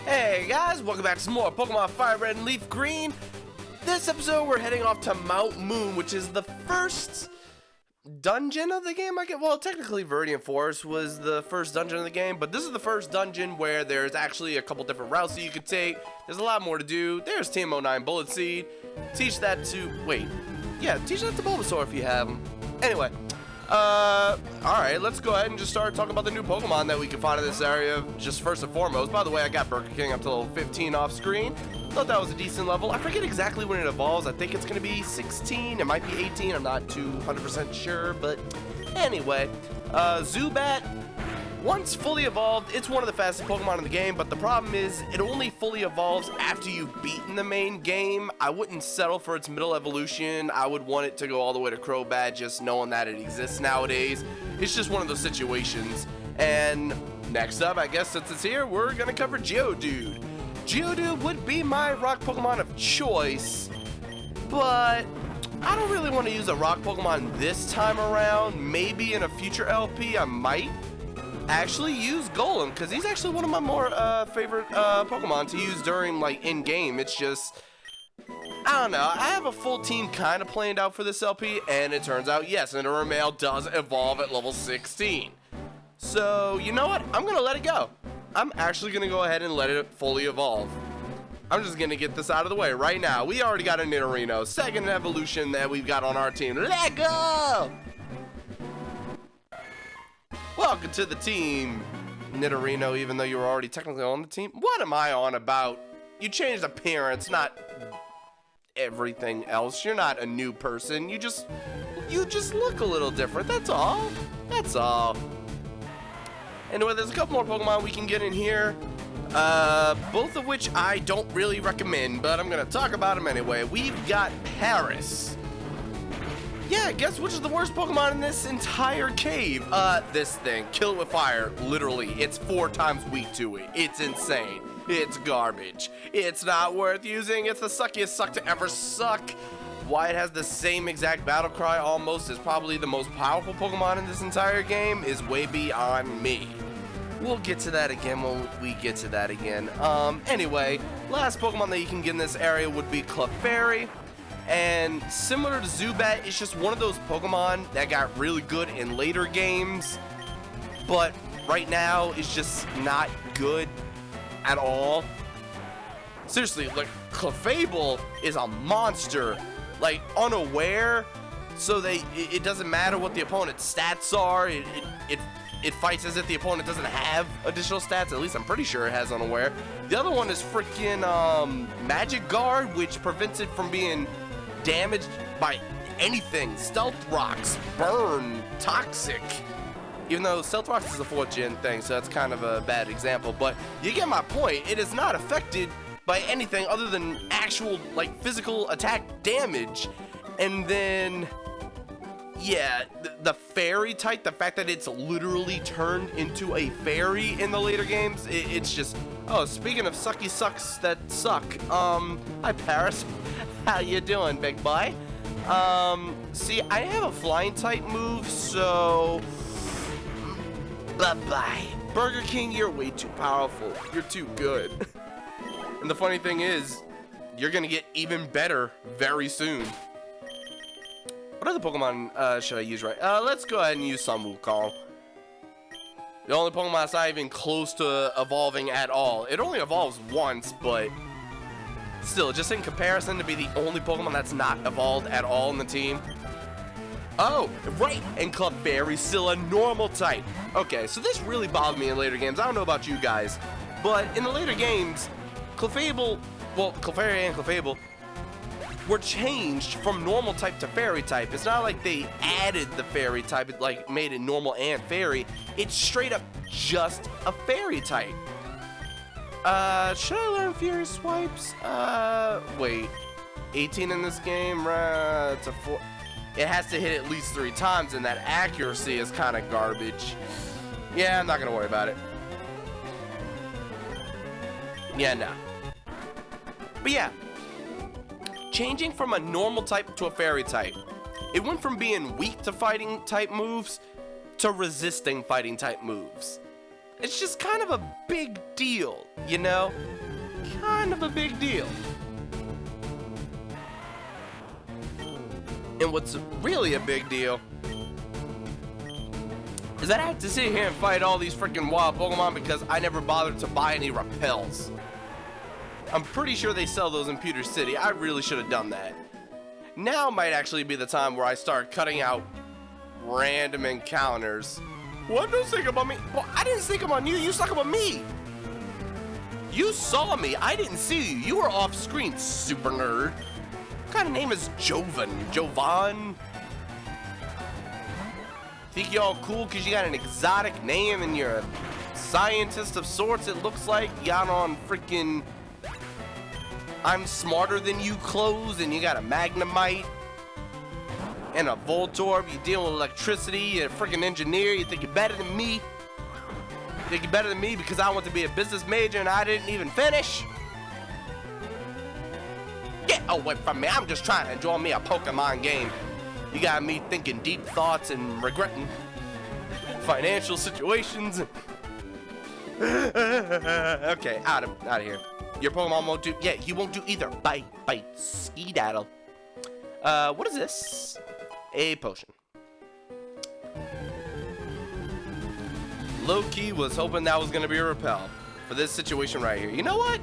Hey guys, welcome back to some more Pokemon Fire Red and Leaf Green. This episode we're heading off to Mount Moon, which is the first dungeon of the game, well, technically Viridian Forest was the first dungeon of the game, but this is the first dungeon where there's actually a couple different routes that you could take. There's a lot more to do. There's TM09 Bullet Seed. Teach that to, teach that to Bulbasaur if you have them. Anyway, alright, let's go ahead and just start talking about the new Pokemon that we can find in this area, just first and foremost. By the way, I got Burger King up to level 15 off screen. Thought that was a decent level. I forget exactly when it evolves. I think it's going to be 16. It might be 18. I'm not 200% sure, but anyway. Zubat, once fully evolved, it's one of the fastest Pokemon in the game, but the problem is it only fully evolves after you've beaten the main game. I wouldn't settle for its middle evolution. I would want it to go all the way to Crobat, just knowing that it exists nowadays. It's just one of those situations. And next up, I guess since it's here, we're going to cover Geodude. Geodude would be my rock Pokemon of choice, but I don't really want to use a rock Pokemon this time around. Maybe in a future LP I might actually use Golem, because he's actually one of my more favorite Pokemon to use during in-game. It's just, I don't know, I have a full team kind of planned out for this LP, and it turns out, yes, Nidoran does evolve at level 16. So, you know what? I'm going to let it go. I'm actually going to go ahead and let it fully evolve. I'm just going to get this out of the way right now. We already got a Nidorino, second evolution that we've got on our team. Let go! Welcome to the team, Nidorino, even though you were already technically on the team. What am I on about? You changed appearance, not everything else. You're not a new person. You just look a little different. That's all. That's all. Anyway, there's a couple more Pokemon we can get in here, both of which I don't really recommend, but I'm going to talk about them anyway. We've got Paris. Yeah, guess which is the worst Pokemon in this entire cave? This thing. Kill it with fire. Literally, it's 4 times weak to it. It's insane. It's garbage. It's not worth using. It's the suckiest suck to ever suck. Why it has the same exact battle cry almost as probably the most powerful Pokemon in this entire game is way beyond me. We'll get to that again when we get to that again. Anyway, last Pokemon that you can get in this area would be Clefairy. And similar to Zubat, it's just one of those Pokemon that got really good in later games, but right now it's just not good at all. Seriously, Clefable is a monster. Unaware, so it doesn't matter what the opponent's stats are. It fights as if the opponent doesn't have additional stats. At least I'm pretty sure it has Unaware. The other one is freaking Magic Guard, which prevents it from being damaged by anything. Stealth Rocks, Burn, Toxic. Even though Stealth Rocks is a 4th gen thing, so that's kind of a bad example. But you get my point. It is not affected by anything other than actual physical attack damage. And then yeah, the fairy type, the fact that it's literally turned into a fairy in the later games, it's just, oh, speaking of sucky sucks that suck, hi Paris, how you doing, big boy? See, I have a flying type move, so bye-bye. Burger King, you're way too powerful, you're too good. And the funny thing is, you're gonna get even better very soon. What other Pokemon should I use right? Let's go ahead and use Sun Wukong. The only Pokemon that's not even close to evolving at all. It only evolves once, but still, just in comparison to be the only Pokemon that's not evolved at all in the team. Oh, right, and Clefairy's still a normal type. Okay, so this really bothered me in later games. I don't know about you guys, but in the later games, Clefairy and Clefable were changed from normal type to fairy type. It's not like they added the fairy type, it made it normal and fairy. It's straight up just a fairy type. Should I learn Fury Swipes? Wait, 18 in this game? It's a 4. It has to hit at least 3 times, and that accuracy is kind of garbage. Yeah, I'm not gonna worry about it. Yeah, no. But yeah, changing from a normal type to a fairy type, it went from being weak to fighting type moves to resisting fighting type moves. It's just kind of a big deal, you know? Kind of a big deal. And what's really a big deal is that I had to sit here and fight all these freaking wild Pokemon because I never bothered to buy any repels. I'm pretty sure they sell those in Pewter City. I really should have done that. Now might actually be the time where I start cutting out random encounters. What? Don't think about me. Well, I didn't think about you. You stuck about me. You saw me. I didn't see you. You were off screen, super nerd. What kind of name is Jovan? Jovan? Think y'all cool because you got an exotic name and you're a scientist of sorts, it looks like. You got on freaking I'm smarter than you clothes and you got a Magnemite and a Voltorb. You deal with electricity, you're a freaking engineer, you think you're better than me. You think you're better than me because I want to be a business major and I didn't even finish. Get away from me, I'm just trying to enjoy me a Pokemon game. You got me thinking deep thoughts and regretting financial situations. Okay, out of here. Your Pokemon won't do. Yeah, he won't do either. Bye, skedaddle. What is this? A potion. Low-key was hoping that was gonna be a repel for this situation right here. You know what?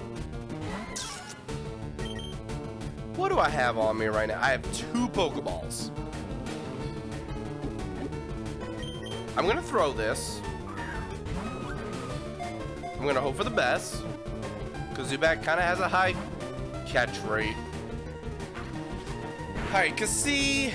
What do I have on me right now? I have 2 Pokeballs. I'm gonna throw this. I'm gonna hope for the best, because Zubat kind of has a high catch rate. Alright, cause see,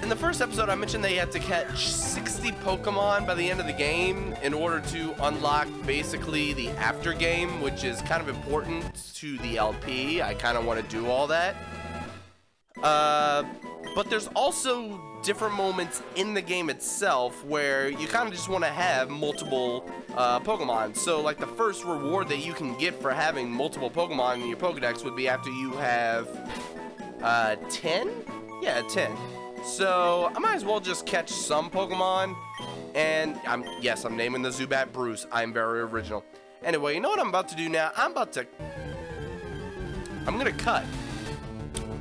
in the first episode I mentioned they had to catch 60 Pokemon by the end of the game in order to unlock basically the after game, which is kind of important to the LP. I kind of want to do all that. But there's also different moments in the game itself where you kind of just want to have multiple Pokemon. So like the first reward that you can get for having multiple Pokemon in your Pokedex would be after you have 10? Yeah, 10. So I might as well just catch some Pokemon. And I'm naming the Zubat Bruce. I'm very original. Anyway, you know what I'm about to do now? I'm gonna cut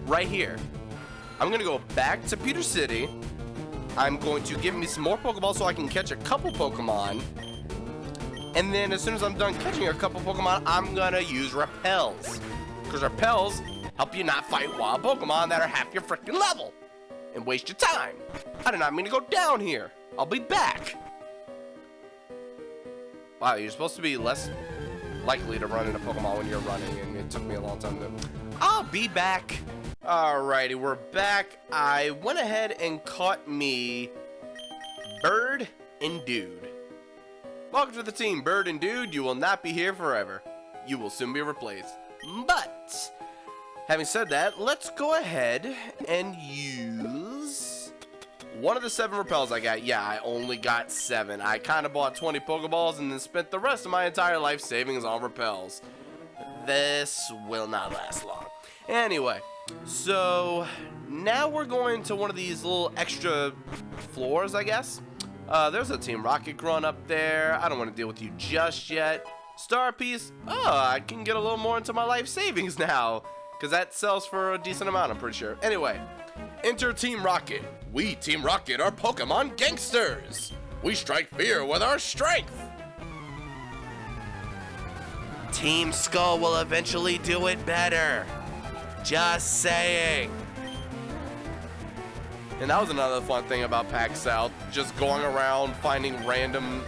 right here. I'm gonna go back to Pewter City. I'm going to give me some more Pokeballs so I can catch a couple Pokemon. And then as soon as I'm done catching a couple Pokemon, I'm gonna use repels. Because repels help you not fight wild Pokemon that are half your freaking level. And waste your time. I did not mean to go down here. I'll be back. Wow, you're supposed to be less likely to run into Pokemon when you're running, and it took me a long time to... I'll be back. Alrighty, we're back. I went ahead and caught me Bird and Dude. Welcome to the team, Bird and Dude. You will not be here forever. You will soon be replaced. But, having said that, let's go ahead and use one of the 7 repels I got. Yeah, I only got 7. I kind of bought 20 Pokeballs and then spent the rest of my entire life savings on repels. This will not last long. Anyway, so now we're going to one of these little extra floors, I guess. There's a Team Rocket grunt up there. I don't want to deal with you just yet. Star Piece. Oh, I can get a little more into my life savings now, because that sells for a decent amount, I'm pretty sure. Anyway, enter Team Rocket. We, Team Rocket, are Pokemon gangsters. We strike fear with our strength. Team Skull will eventually do it better. Just saying. And that was another fun thing about PAX South, just going around finding random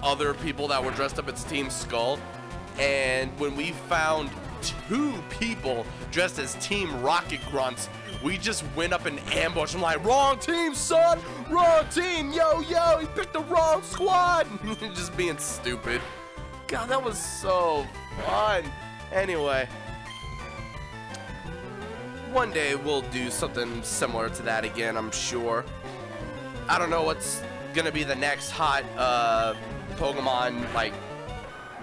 other people that were dressed up as Team Skull. And when we found 2 people dressed as Team Rocket grunts, we just went up in ambush. I'm like, wrong team, son! Wrong team! Yo, he picked the wrong squad! Just being stupid. God, that was so fun. Anyway. One day we'll do something similar to that again, I'm sure. I don't know what's gonna be the next hot Pokemon like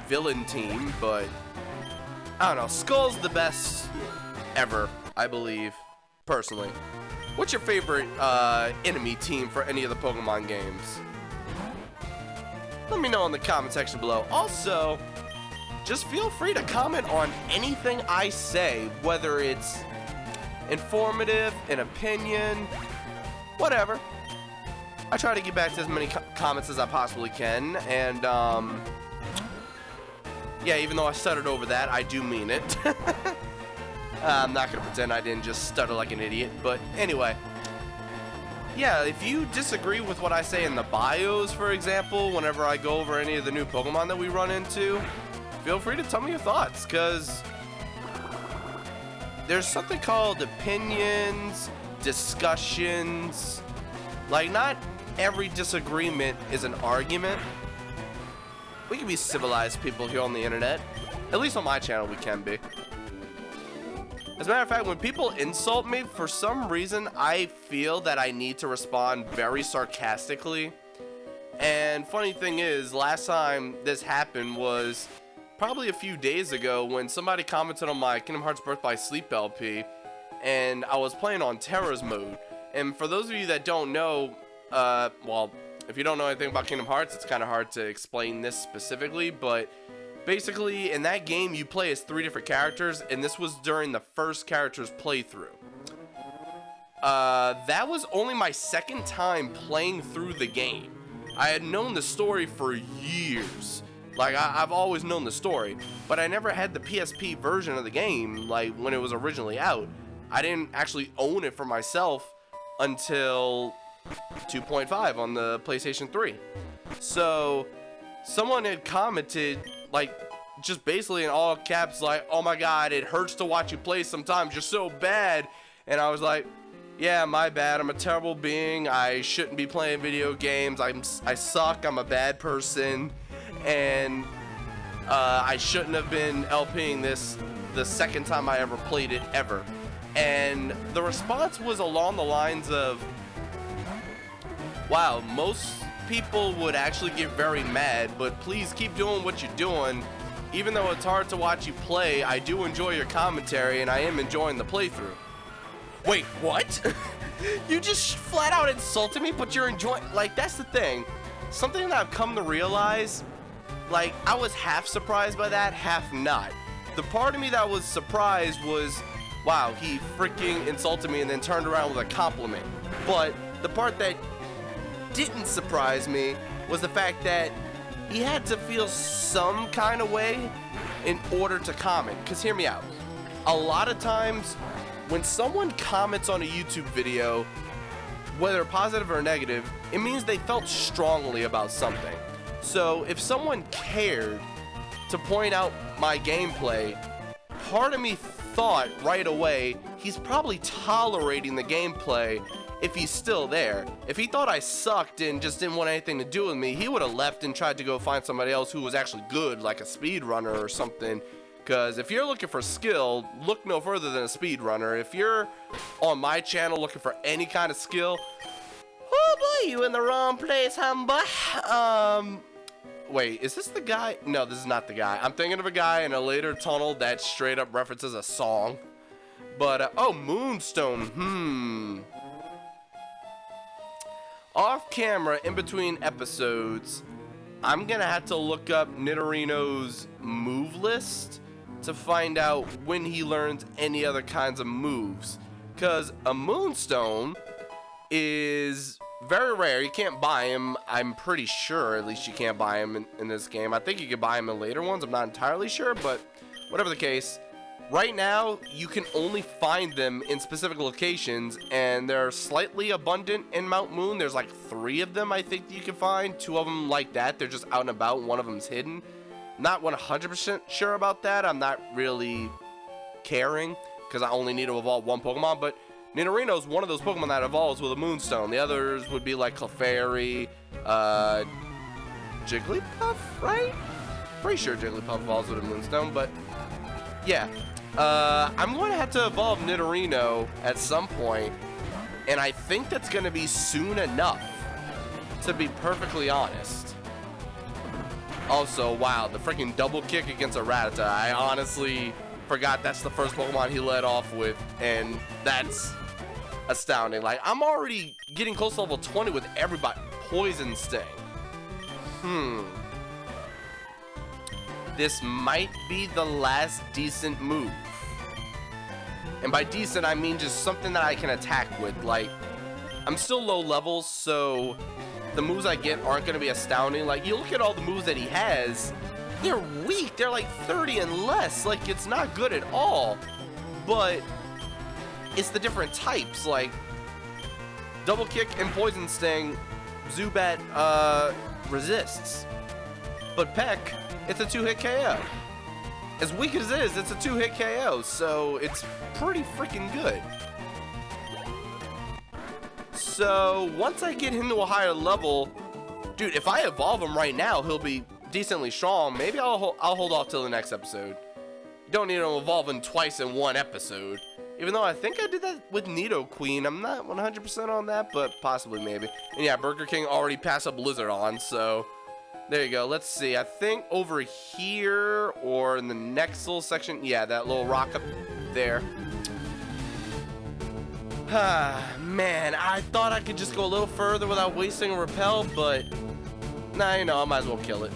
villain team, but I don't know. Skull's the best ever, I believe, personally. What's your favorite enemy team for any of the Pokemon games? let me know in the comment section below. Also, just feel free to comment on anything I say, whether it's informative, an opinion, whatever. I try to get back to as many comments as I possibly can, and yeah, even though I stuttered over that, I do mean it. I'm not gonna pretend I didn't just stutter like an idiot, but anyway. Yeah, if you disagree with what I say in the bios, for example, whenever I go over any of the new Pokemon that we run into, feel free to tell me your thoughts, because there's something called opinions, discussions. Like, not every disagreement is an argument. We can be civilized people here on the internet. At least on my channel we can be. As a matter of fact, when people insult me, for some reason I feel that I need to respond very sarcastically. And funny thing is, last time this happened was probably a few days ago when somebody commented on my Kingdom Hearts Birth by Sleep LP, and I was playing on Terra's mode. And for those of you that don't know, well, if you don't know anything about Kingdom Hearts, it's kind of hard to explain this specifically, but basically in that game you play as 3 different characters, and this was during the first character's playthrough. That was only my second time playing through the game. I had known the story for years. Like, I've always known the story, but I never had the PSP version of the game, like, when it was originally out. I didn't actually own it for myself until 2.5 on the PlayStation 3. So, someone had commented, like, just basically in all caps, like, oh my god, it hurts to watch you play sometimes, you're so bad. And I was like, yeah, my bad, I'm a terrible being, I shouldn't be playing video games, I suck, I'm a bad person, and I shouldn't have been LPing this the second time I ever played it, ever. And the response was along the lines of, wow, most people would actually get very mad, but please keep doing what you're doing. Even though it's hard to watch you play, I do enjoy your commentary, and I am enjoying the playthrough. Wait, what? You just flat out insulted me, but you're enjoying... Like, that's the thing. Something that I've come to realize, like, I was half surprised by that, half not. The part of me that was surprised was, wow, he freaking insulted me and then turned around with a compliment. But the part that didn't surprise me was the fact that he had to feel some kind of way in order to comment. Because hear me out, a lot of times when someone comments on a YouTube video, whether positive or negative, it means they felt strongly about something. So if someone cared to point out my gameplay, part of me thought right away he's probably tolerating the gameplay if he's still there. If he thought I sucked and just didn't want anything to do with me, he would have left and tried to go find somebody else who was actually good, like a speedrunner or something. Because if you're looking for skill, look no further than a speedrunner. If you're on my channel looking for any kind of skill, oh boy, you in the wrong place, homeboy. Wait, is this the guy? No, this is not the guy. I'm thinking of a guy in a later tunnel that straight up references a song. But, oh, Moonstone, Off camera, in between episodes, I'm gonna have to look up Nidorino's move list to find out when he learns any other kinds of moves. Because a Moonstone is very rare. You can't buy him, I'm pretty sure. At least you can't buy him in this game. I think you can buy him in later ones. I'm not entirely sure, but whatever the case, right now you can only find them in specific locations, and they're slightly abundant in Mount Moon. There's like 3 of them I think that you can find. 2 of them like that, they're just out and about. 1 of them's hidden. Not 100% sure about that. I'm not really caring because I only need to evolve 1 Pokemon, but Nidorino's one of those Pokemon that evolves with a Moonstone. The others would be like Clefairy, Jigglypuff, right? Pretty sure Jigglypuff evolves with a Moonstone, but yeah. I'm going to have to evolve Nidorino at some point, and I think that's going to be soon enough, to be perfectly honest. Also, wow, the freaking double kick against a Rattata. I honestly forgot that's the first Pokemon he led off with, and that's astounding. Like, I'm already getting close to level 20 with everybody. Poison Sting. this might be the last decent move. And by decent, I mean just something that I can attack with. Like, I'm still low level, so the moves I get aren't going to be astounding. Like, you look at all the moves that he has, they're weak. They're like 30 and less. Like, it's not good at all. But it's the different types. Like, Double Kick and Poison Sting, Zubat resists. But Peck, it's a 2-hit KO. As weak as it is, it's a 2-hit KO, so it's pretty freaking good. So once I get him to a higher level, dude, if I evolve him right now, he'll be decently strong. Maybe I'll hold off till the next episode. You don't need to evolve him twice in one episode. Even though I think I did that with Nidoqueen. I'm not 100% on that, but possibly maybe. And yeah, Burger King already passed up Blizzardon, so there you go. Let's see. I think over here or in the next little section. Yeah, that little rock up there. Man, I thought I could just go a little further without wasting a repel, but nah, you know, I might as well kill it.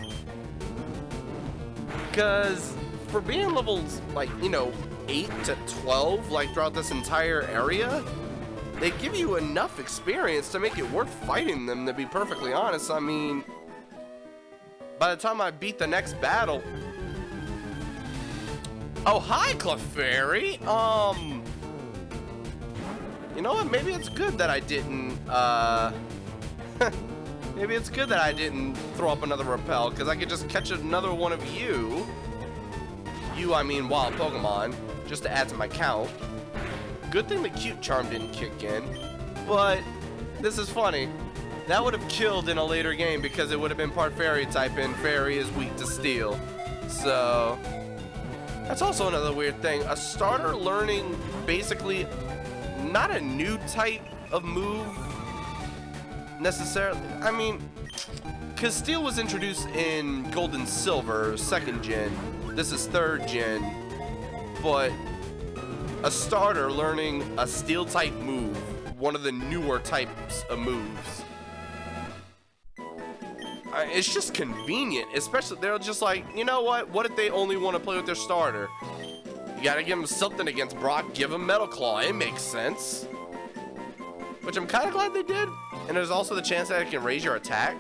Because for being levels, like, you know, 8 to 12, like, throughout this entire area, they give you enough experience to make it worth fighting them, to be perfectly honest. I mean, by the time I beat the next battle... Oh, hi, Clefairy! You know what? Maybe it's good that I didn't, maybe it's good that I didn't throw up another repel, because I could just catch another one of you. I mean wild Pokemon, just to add to my count. Good thing the cute charm didn't kick in, but this is funny. That would have killed in a later game because it would have been part fairy type and fairy is weak to steel. So that's also another weird thing. A starter learning basically not a new type of move necessarily. I mean, because steel was introduced in Gold and Silver, 2nd gen. This is 3rd gen, but a starter learning a steel type move, one of the newer types of moves. It's just convenient, especially they're just like, you know what if they only want to play with their starter? You gotta give them something against Brock, give them Metal Claw, it makes sense. Which I'm kind of glad they did, and there's also the chance that it can raise your attack.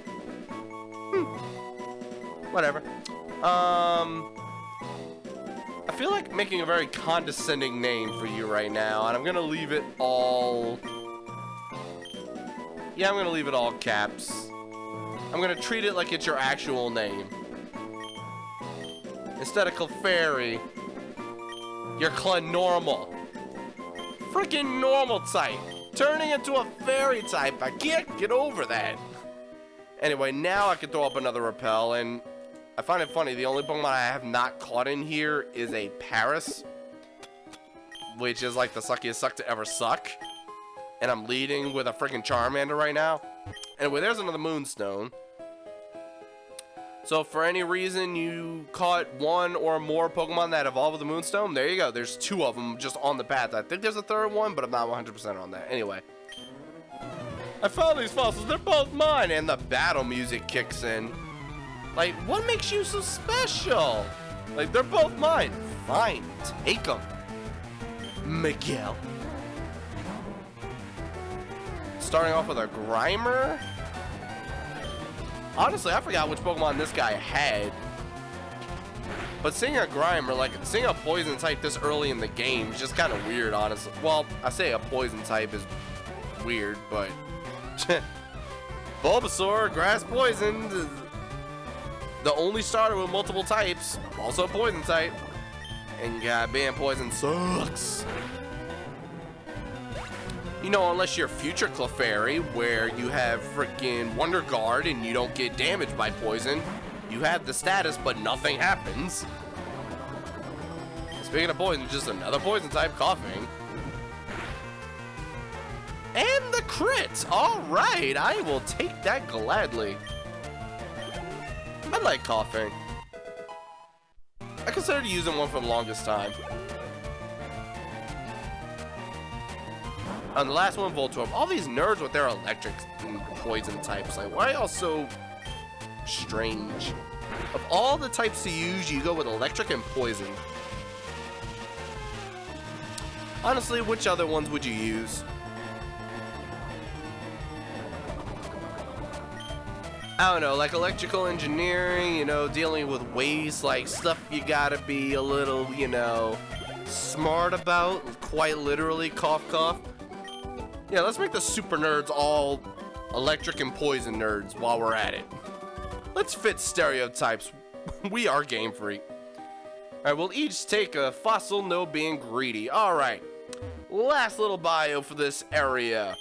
Whatever. I feel like making a very condescending name for you right now, and I'm gonna leave it all... Yeah, I'm gonna leave it all caps. I'm gonna treat it like it's your actual name. Instead of Clefairy, you're Clanormal. Freaking normal type. Turning into a fairy type. I can't get over that. Anyway, now I can throw up another repel, and I find it funny, the only Pokemon I have not caught in here is a Paris, which is like the suckiest suck to ever suck. And I'm leading with a freaking Charmander right now. Anyway, there's another Moonstone. So if for any reason you caught one or more Pokemon that evolved with the Moonstone, there you go. There's 2 of them just on the path. I think there's a 3rd one, but I'm not 100% on that. Anyway. I found these fossils. They're both mine. And the battle music kicks in. Like, what makes you so special? Like, they're both mine. Fine, take them. Miguel. Starting off with a Grimer. Honestly, I forgot which Pokemon this guy had. But seeing a Grimer, like, seeing a Poison type this early in the game is just kind of weird, honestly. Well, I say a Poison type is weird, but... Bulbasaur, Grass Poison... The only starter with multiple types, also a Poison type. And goddamn, Poison sucks. You know, unless you're future Clefairy, where you have freaking Wonder Guard and you don't get damaged by poison, you have the status, but nothing happens. Speaking of poison, just another Poison type coughing. And the crit! Alright, I will take that gladly. I like coughing. I considered using one for the longest time. On the last one, Voltorb. All these nerds with their electric and poison types. Like, why are y'all so strange? Of all the types to use, you go with electric and poison. Honestly, which other ones would you use? I don't know, like electrical engineering, you know, dealing with waste, like stuff you gotta be a little, you know, smart about, quite literally, cough cough. Yeah, let's make the super nerds all electric and poison nerds while we're at it. Let's fit stereotypes. We are Game Freak. Alright, we'll each take a fossil, no being greedy. Alright, last little bio for this area.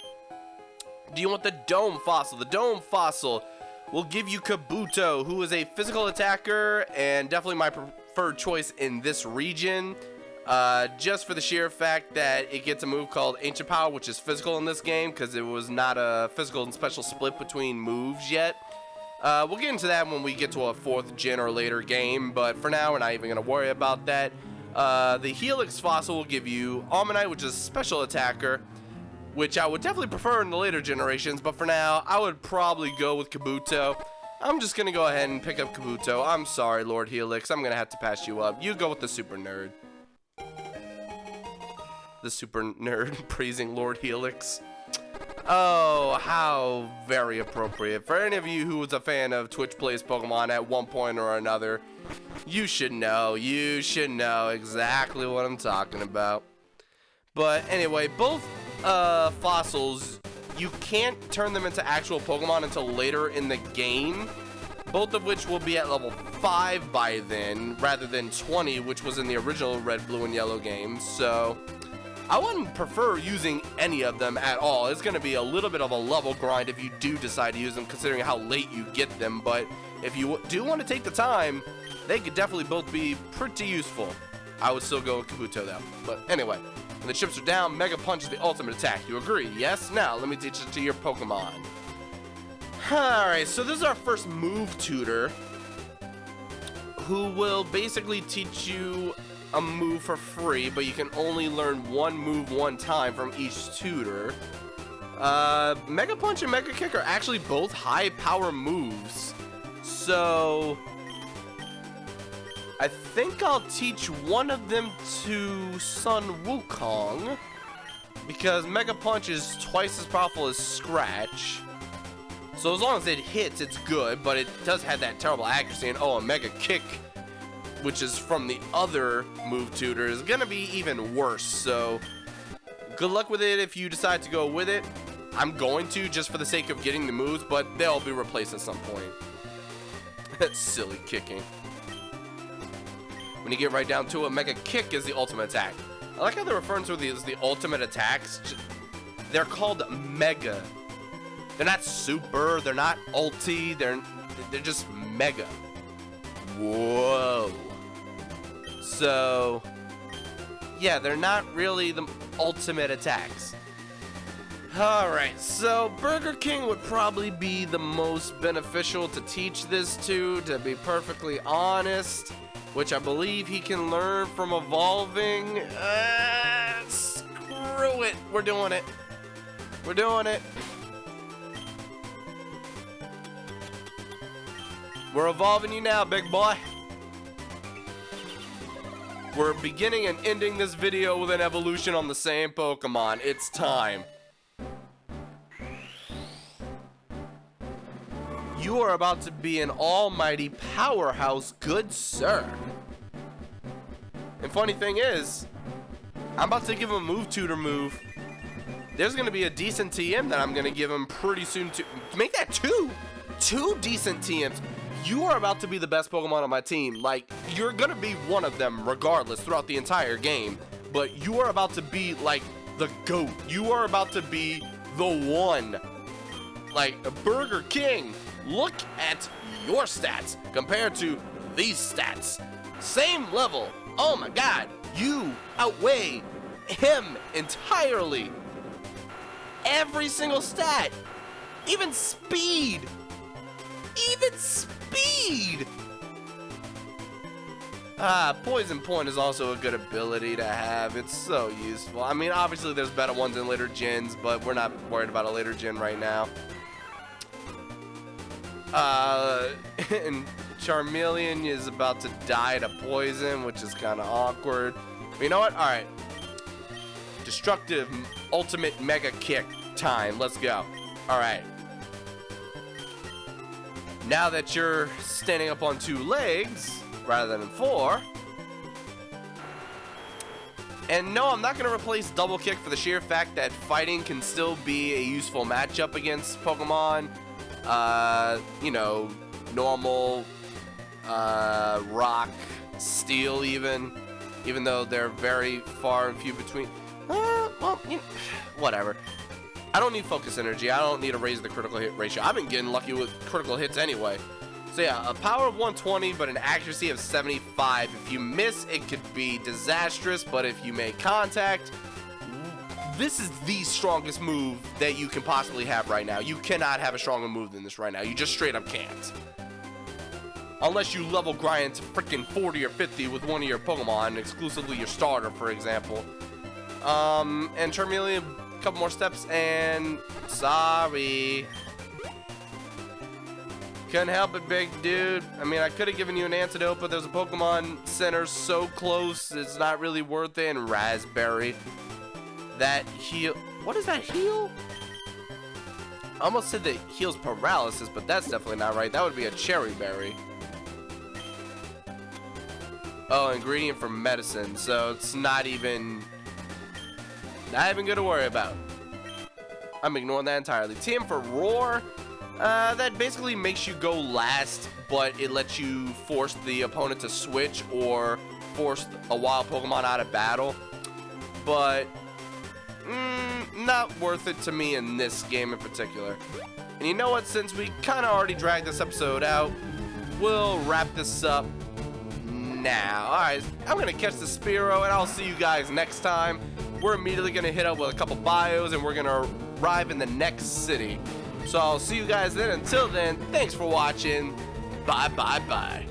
Do you want the dome fossil? The dome fossil will give you Kabuto, who is a physical attacker and definitely my preferred choice in this region. Just for the sheer fact that it gets a move called Ancient Power, which is physical in this game, because it was not a physical and special split between moves yet. We'll get into that when we get to a 4th gen or later game, but for now, we're not even going to worry about that. The Helix Fossil will give you Almanite, which is a special attacker, which I would definitely prefer in the later generations, but for now, I would probably go with Kabuto. I'm just going to go ahead and pick up Kabuto. I'm sorry, Lord Helix. I'm going to have to pass you up. You go with the Super Nerd. The Super Nerd praising Lord Helix. Oh, how very appropriate. For any of you who was a fan of Twitch Plays Pokemon at one point or another, you should know exactly what I'm talking about. But anyway, both fossils, you can't turn them into actual Pokemon until later in the game, both of which will be at level 5 by then, rather than 20, which was in the original Red, Blue, and Yellow games. So I wouldn't prefer using any of them at all. It's going to be a little bit of a level grind if you do decide to use them, considering how late you get them. But if you do want to take the time, they could definitely both be pretty useful. I would still go with Kabuto though. But anyway, when the chips are down, Mega Punch is the ultimate attack. You agree? Yes? Now, let me teach it to your Pokemon. Alright, so this is our first move tutor, who will basically teach you a move for free, but you can only learn one move one time from each tutor. Mega Punch and Mega Kick are actually both high power moves, so I think I'll teach one of them to Sun Wukong, because Mega Punch is twice as powerful as Scratch. So as long as it hits, it's good, but it does have that terrible accuracy. And oh, a Mega Kick, which is from the other move tutor, is gonna be even worse. So good luck with it if you decide to go with it. I'm going to, just for the sake of getting the moves, but they'll be replaced at some point. That's silly kicking. When you get right down to it, Mega Kick is the ultimate attack. I like how they're referring to these as the ultimate attacks. They're called Mega. They're not super, they're not ulti, they're just Mega. Whoa. So, yeah, they're not really the ultimate attacks. Alright, so Burger King would probably be the most beneficial to teach this to be perfectly honest, which I believe he can learn from evolving. Screw it, we're doing it. We're doing it. We're evolving you now, big boy. We're beginning and ending this video with an evolution on the same Pokemon. It's time. You are about to be an almighty powerhouse, good sir. And funny thing is, I'm about to give him a move tutor move. There's going to be a decent TM that I'm going to give him pretty soon to make that two decent TMs. You are about to be the best Pokemon on my team. Like, you're gonna be one of them regardless throughout the entire game, but you are about to be like the GOAT. You are about to be the one. Like, Burger King, look at your stats compared to these stats. Same level. Oh my god, you outweigh him entirely. Every single stat, even speed. Even speed! Poison Point is also a good ability to have. It's so useful. I mean, obviously there's better ones in later gens, but we're not worried about a later gen right now. And Charmeleon is about to die to poison, which is kind of awkward. But you know what? All right. Destructive ultimate mega kick time. Let's go. All right. Now that you're standing up on 2 legs rather than 4. And no, I'm not going to replace double kick for the sheer fact that fighting can still be a useful matchup against Pokemon. You know, normal, rock, steel even though they're very far and few between. Well, you know, whatever. I don't need focus energy. I don't need to raise the critical hit ratio. I've been getting lucky with critical hits anyway. So yeah, a power of 120, but an accuracy of 75. If you miss, it could be disastrous, but if you make contact, this is the strongest move that you can possibly have right now. You cannot have a stronger move than this right now. You just straight up can't. Unless you level grind to freaking 40 or 50 with one of your Pokemon, exclusively your starter, for example. And Charmeleon, a couple more steps, and sorry. Couldn't help it, big dude. I mean, I could have given you an antidote, but there's a Pokemon Center so close, it's not really worth it. And Raspberry. That heal. What is that heal? I almost said that heals paralysis, but that's definitely not right. That would be a Cherry Berry. Oh, ingredient for medicine, so it's not even gonna worry about. I'm ignoring that entirely. TM for Roar. That basically makes you go last, but it lets you force the opponent to switch or force a wild Pokemon out of battle. But, not worth it to me in this game in particular. And you know what? Since we kind of already dragged this episode out, we'll wrap this up now. Alright, I'm going to catch the Spearow, and I'll see you guys next time. We're immediately going to hit up with a couple bios, and we're going to arrive in the next city. So I'll see you guys then. Until then, thanks for watching. Bye, bye, bye.